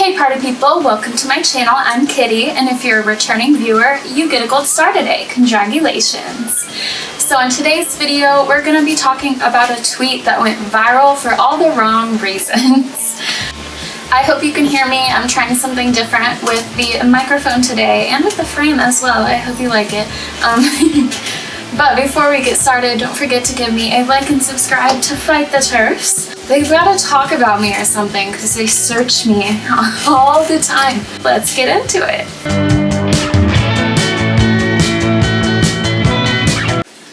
Hey party people, welcome to my channel. I'm Kitty, and if you're a returning viewer, you get a gold star today. Congratulations. So in today's video, we're going to be talking about a tweet that went viral for all the wrong reasons. I hope you can hear me. I'm trying something different with the microphone today and with the frame as well. I hope you like it. But before we get started, don't forget to give me a like and subscribe to fight the turfs. They've got to talk about me or something because they search me all the time. Let's get into it.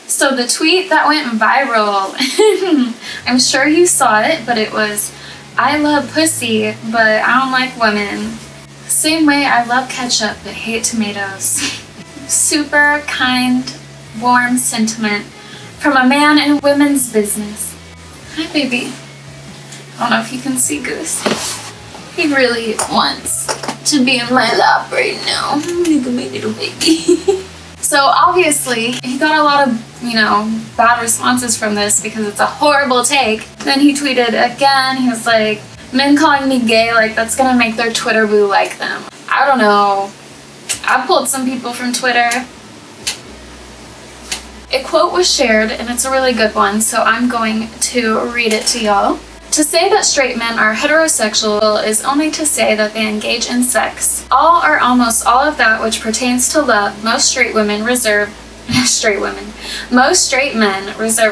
So the tweet that went viral, I'm sure you saw it, but it was, I love pussy, but I don't like women. Same way I love ketchup, but hate tomatoes. Super kind, warm sentiment from a man in women's business. Hi, baby. I don't know if you can see Goose. He really wants to be in my lap right now. Look at my little baby. So obviously, he got a lot of, bad responses from this because it's a horrible take. Then he tweeted again, he was like, men calling me gay, like that's gonna make their Twitter boo like them. I don't know. I pulled some people from Twitter. A quote was shared, and it's a really good one, so I'm going to read it to y'all. To say that straight men are heterosexual is only to say that they engage in sex. All or almost all of that which pertains to love, most straight men reserve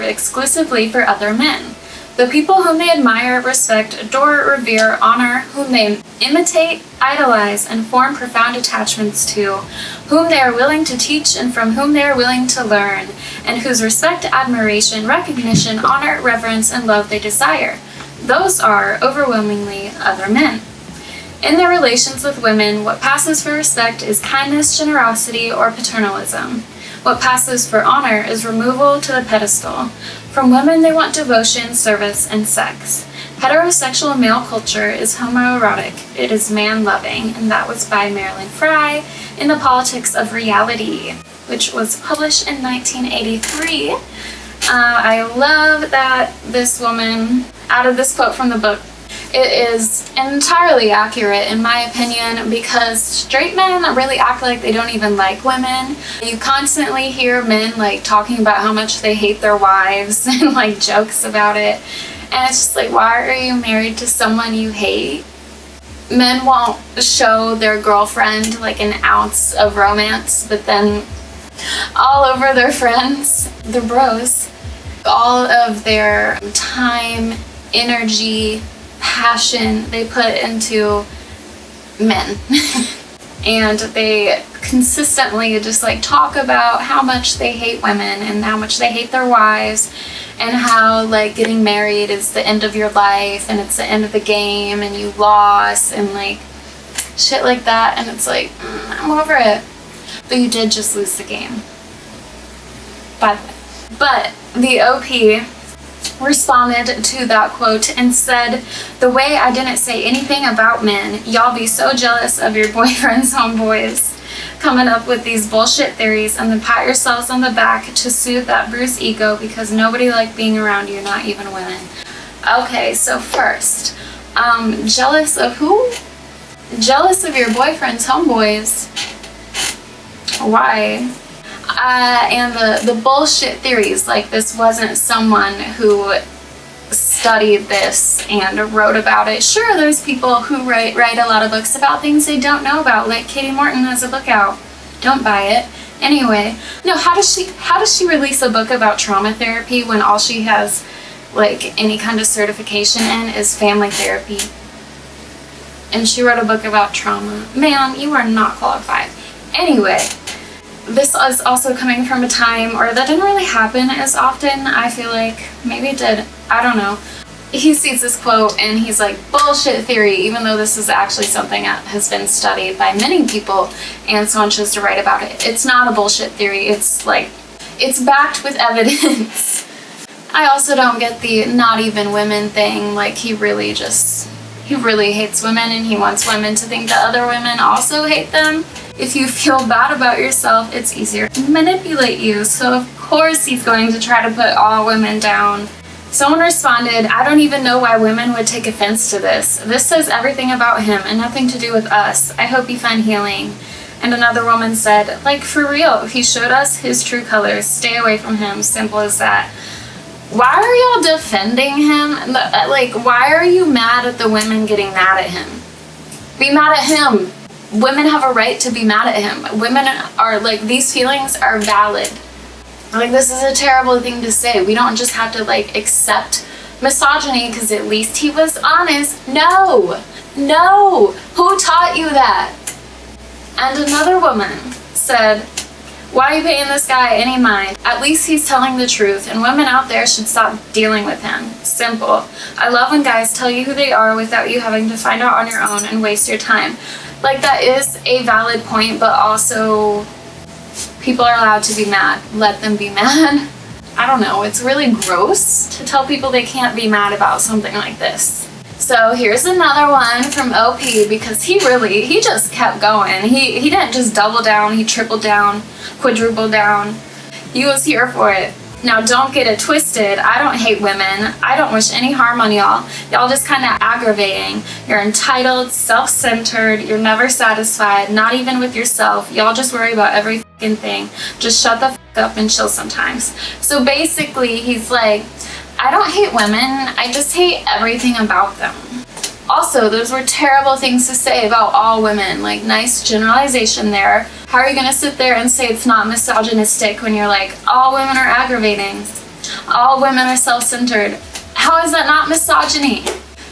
exclusively for other men. The people whom they admire, respect, adore, revere, honor, whom they imitate, idolize, and form profound attachments to, whom they are willing to teach and from whom they are willing to learn, and whose respect, admiration, recognition, honor, reverence, and love they desire. Those are, overwhelmingly, other men. In their relations with women, what passes for respect is kindness, generosity, or paternalism. What passes for honor is removal to the pedestal. From women they want devotion, service, and sex. Heterosexual male culture is homoerotic. It is man-loving, and that was by Marilyn Frye in The Politics of Reality, which was published in 1983. I love that this woman added this quote from the book. It is entirely accurate in my opinion because straight men really act like they don't even like women. You constantly hear men talking about how much they hate their wives and jokes about it. And it's just why are you married to someone you hate? Men won't show their girlfriend an ounce of romance, but then all over their friends, their bros, all of their time, energy, passion they put into men. And they consistently just talk about how much they hate women and how much they hate their wives and how getting married is the end of your life and it's the end of the game and you lost and shit like that. And it's I'm over it. But you did just lose the game, by the way. But the OP responded to that quote and said, the way I didn't say anything about men, y'all be so jealous of your boyfriend's homeboys coming up with these bullshit theories and then pat yourselves on the back to soothe that bruised ego because nobody liked being around you, not even women. Okay, so first, jealous of who? Jealous of your boyfriend's homeboys. Why? And the bullshit theories, this wasn't someone who studied this and wrote about it. Sure, there's people who write a lot of books about things they don't know about, like Katie Morton has a book out. Don't buy it. Anyway, no, how does she release a book about trauma therapy when all she has any kind of certification in is family therapy? And she wrote a book about trauma. Ma'am, you are not qualified. Anyway, this is also coming from a time where that didn't really happen as often. I feel like maybe it did. I don't know. He sees this quote and he's bullshit theory, even though this is actually something that has been studied by many people and someone chose to write about it. It's not a bullshit theory. It's it's backed with evidence. I also don't get the not even women thing. He really hates women and he wants women to think that other women also hate them. If you feel bad about yourself, it's easier to manipulate you. So of course he's going to try to put all women down Someone responded, "I don't even know why women would take offense to this. This says everything about him and nothing to do with us. I hope you find healing." And another woman said, "Like, for real, he showed us his true colors. Stay away from him. Simple as that." Why are y'all defending him? Like, why are you mad at the women getting mad at him? Be mad at him. Women have a right to be mad at him. Women are, like, these feelings are valid. Like, this is a terrible thing to say. We don't just have to, like, accept misogyny because at least he was honest. No! No! Who taught you that? And another woman said, "Why are you paying this guy any mind? At least he's telling the truth, and women out there should stop dealing with him. Simple. I love when guys tell you who they are without you having to find out on your own and waste your time." Like, that is a valid point, but also people are allowed to be mad. Let them be mad. I don't know. It's really gross to tell people they can't be mad about something like this. So here's another one from OP, because he just kept going. He didn't just double down, he tripled down, quadrupled down. He was here for it. Now, don't get it twisted. I don't hate women. I don't wish any harm on y'all. Y'all just kind of aggravating. You're entitled, self-centered, you're never satisfied, not even with yourself. Y'all just worry about every fucking thing. Just shut the fuck up and chill sometimes. So basically, he's like, I don't hate women, I just hate everything about them. Also, those were terrible things to say about all women. Like, nice generalization there. How are you gonna sit there and say it's not misogynistic when you're like, all women are aggravating, all women are self-centered? How is that not misogyny?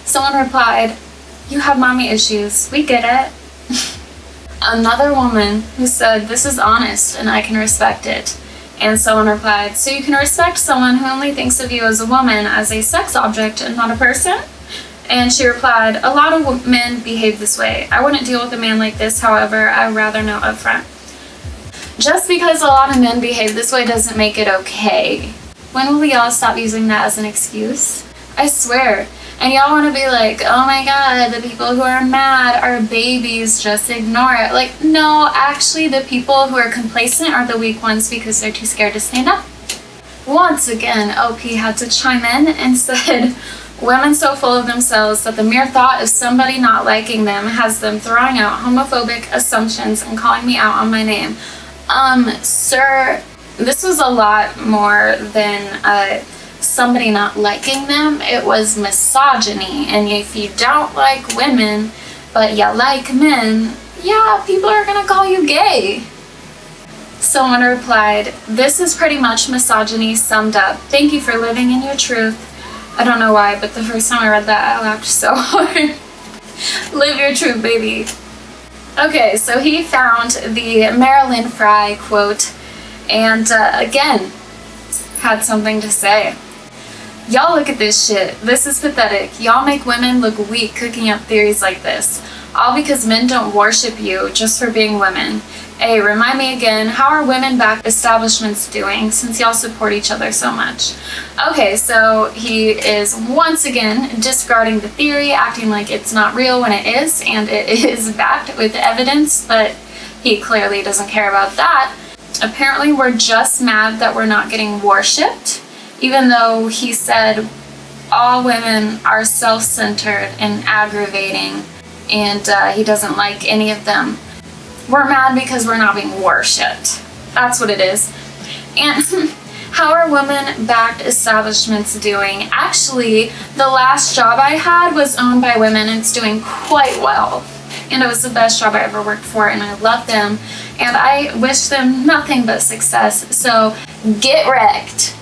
Someone replied, "You have mommy issues, we get it." Another woman who said, "This is honest and I can respect it." And someone replied, "So you can respect someone who only thinks of you as a woman, as a sex object and not a person?" And she replied, "A lot of men behave this way. I wouldn't deal with a man like this, however, I'd rather know up front." Just because a lot of men behave this way doesn't make it okay. When will y'all stop using that as an excuse? I swear. And y'all want to be like, "Oh my god, the people who are mad are babies, just ignore it." Like, no, actually the people who are complacent are the weak ones because they're too scared to stand up. Once again, OP had to chime in and said, "Women so full of themselves that the mere thought of somebody not liking them has them throwing out homophobic assumptions and calling me out on my name." Sir, this was a lot more than somebody not liking them. It was misogyny. And if you don't like women, but you like men, yeah, people are gonna call you gay. Someone replied, "This is pretty much misogyny summed up. Thank you for living in your truth." I don't know why, but the first time I read that, I laughed so hard. Live your truth, baby. Okay, so he found the Marilyn Frye quote, and again, had something to say. "Y'all look at this shit. This is pathetic. Y'all make women look weak cooking up theories like this. All because men don't worship you just for being women. Hey, remind me again, how are women-backed establishments doing since y'all support each other so much?" Okay, so he is once again discarding the theory, acting like it's not real when it is, and it is backed with evidence, but he clearly doesn't care about that. Apparently, we're just mad that we're not getting worshipped, even though he said all women are self-centered and aggravating, and he doesn't like any of them. We're mad because we're not being worshipped. That's what it is. And how are women-backed establishments doing? Actually, the last job I had was owned by women, and it's doing quite well. And it was the best job I ever worked for, and I love them. And I wish them nothing but success. So get wrecked.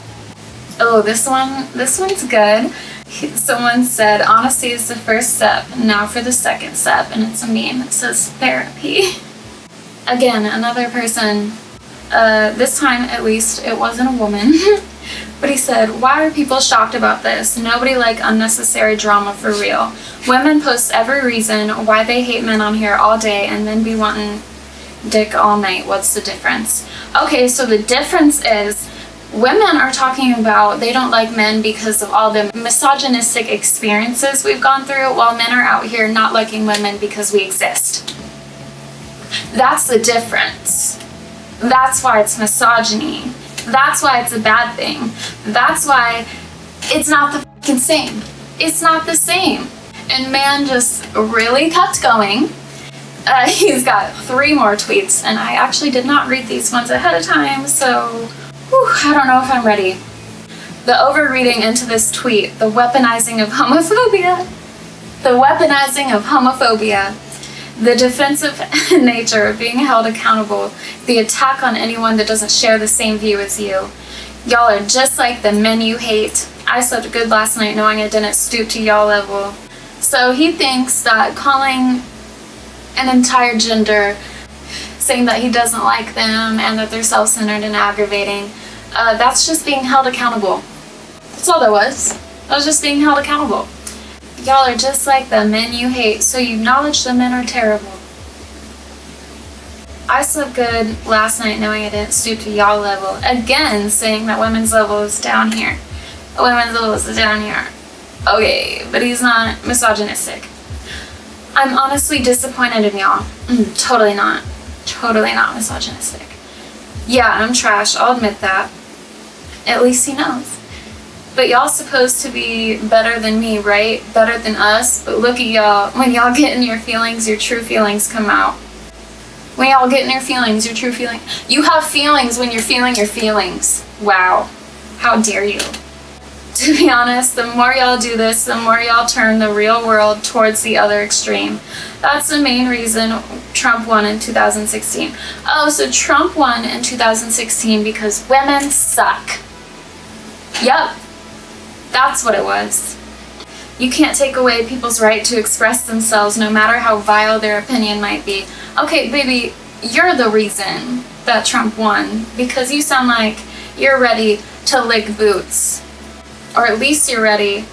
Oh, this one's good. Someone said, "Honesty is the first step. Now for the second step." And it's a meme. It says therapy. Again, another person, this time at least it wasn't a woman, but he said, "Why are people shocked about this? Nobody like unnecessary drama for real. Women post every reason why they hate men on here all day and then be wanting dick all night. What's the difference?" Okay, so the difference is women are talking about they don't like men because of all the misogynistic experiences we've gone through, while men are out here not liking women because we exist. That's the difference. That's why it's misogyny. That's why it's a bad thing. That's why It's not the fucking same. It's not the same. And man just really kept going. He's got 3 more tweets, and I actually did not read these ones ahead of time, so I don't know if I'm ready. The overreading into this tweet, the weaponizing of homophobia, the defensive nature of being held accountable, the attack on anyone that doesn't share the same view as you. Y'all are just like the men you hate. I slept good last night knowing I didn't stoop to y'all level. So he thinks that calling an entire gender, saying that he doesn't like them and that they're self-centered and aggravating, that's just being held accountable. That's all that was. I was just being held accountable. Y'all are just like the men you hate, so you acknowledge the men are terrible. I slept good last night knowing I didn't stoop to y'all level. Again, saying that women's level is down here. Women's level is down here. Okay, but he's not misogynistic. I'm honestly disappointed in y'all. Totally not misogynistic. Yeah, I'm trash, I'll admit that. At least he knows. But y'all supposed to be better than me, right? Better than us. But look at y'all. When y'all get in your feelings, your true feelings come out. When y'all get in your feelings, your true feelings. You have feelings when you're feeling your feelings. Wow. How dare you? To be honest, the more y'all do this, the more y'all turn the real world towards the other extreme. That's the main reason Trump won in 2016. Oh, so Trump won in 2016 because women suck. Yep. That's what it was. You can't take away people's right to express themselves no matter how vile their opinion might be. Okay, baby, you're the reason that Trump won because you sound like you're ready to lick boots. Or at least you're ready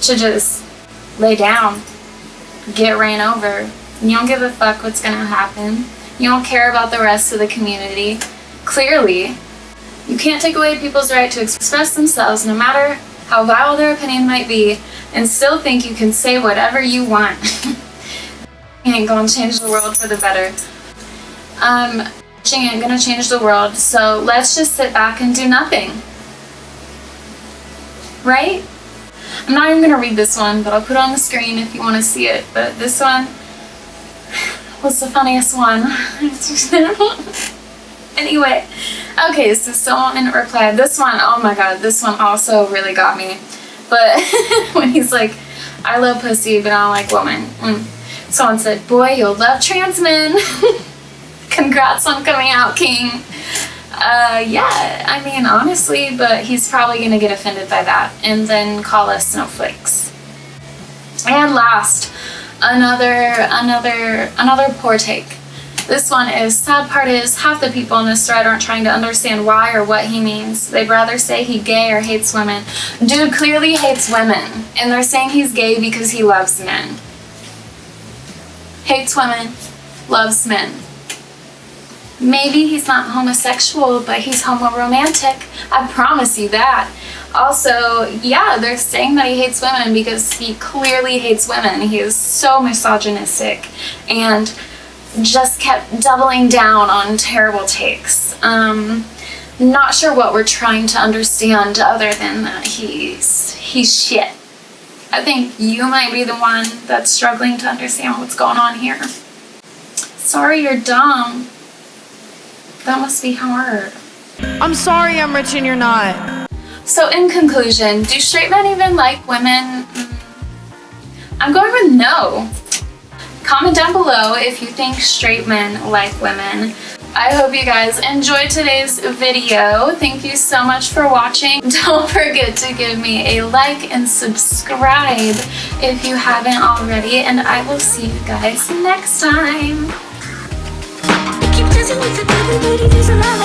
to just lay down, get ran over. You don't give a fuck what's gonna happen. You don't care about the rest of the community. Clearly, you can't take away people's right to express themselves no matter how vile their opinion might be, and still think you can say whatever you want. You ain't gonna change the world for the better. She ain't gonna change the world, so let's just sit back and do nothing. Right? I'm not even gonna read this one, but I'll put it on the screen if you want to see it. But this one was the funniest one. Anyway, okay, so someone replied, this one, oh my god, this one also really got me. But when he's like, I love pussy, but I don't like women. Someone said, boy, you'll love trans men. Congrats on coming out, king. Yeah, I mean, honestly, but he's probably gonna get offended by that and then call us snowflakes. And last, another poor take. This one is, sad part is, half the people in this thread aren't trying to understand why or what he means. They'd rather say he gay or hates women. Dude clearly hates women, and they're saying he's gay because he loves men. Hates women, loves men. Maybe he's not homosexual, but he's homoromantic. I promise you that. Also, yeah, they're saying that he hates women because he clearly hates women. He is so misogynistic and just kept doubling down on terrible takes. Not sure what we're trying to understand other than that he's shit. I think you might be the one that's struggling to understand what's going on here. Sorry you're dumb. That must be hard. I'm sorry I'm rich and you're not. So in conclusion, do straight men even like women? I'm going with no. Comment down below if you think straight men like women. I hope you guys enjoyed today's video. Thank you so much for watching. Don't forget to give me a like and subscribe if you haven't already, and I will see you guys next time. Keep dancing with the devil, but he doesn't have a